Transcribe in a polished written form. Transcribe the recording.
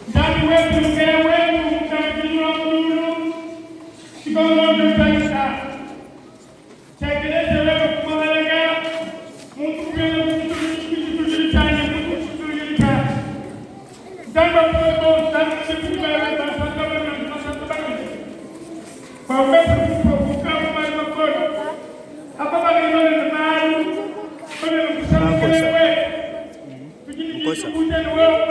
Ndani wetu mgeni wetu mtambuliwa Mungu kigongo mpesa tekeleze wewe kumalaga Mungu pia kutujulikana Mungu kutujulikana ndamba kwa ndani sisi wewe na sasa na sasa kwa wewe kukaa mali wako hapa bali ndio mahali kwa mkusanyiko wewe tujini wewe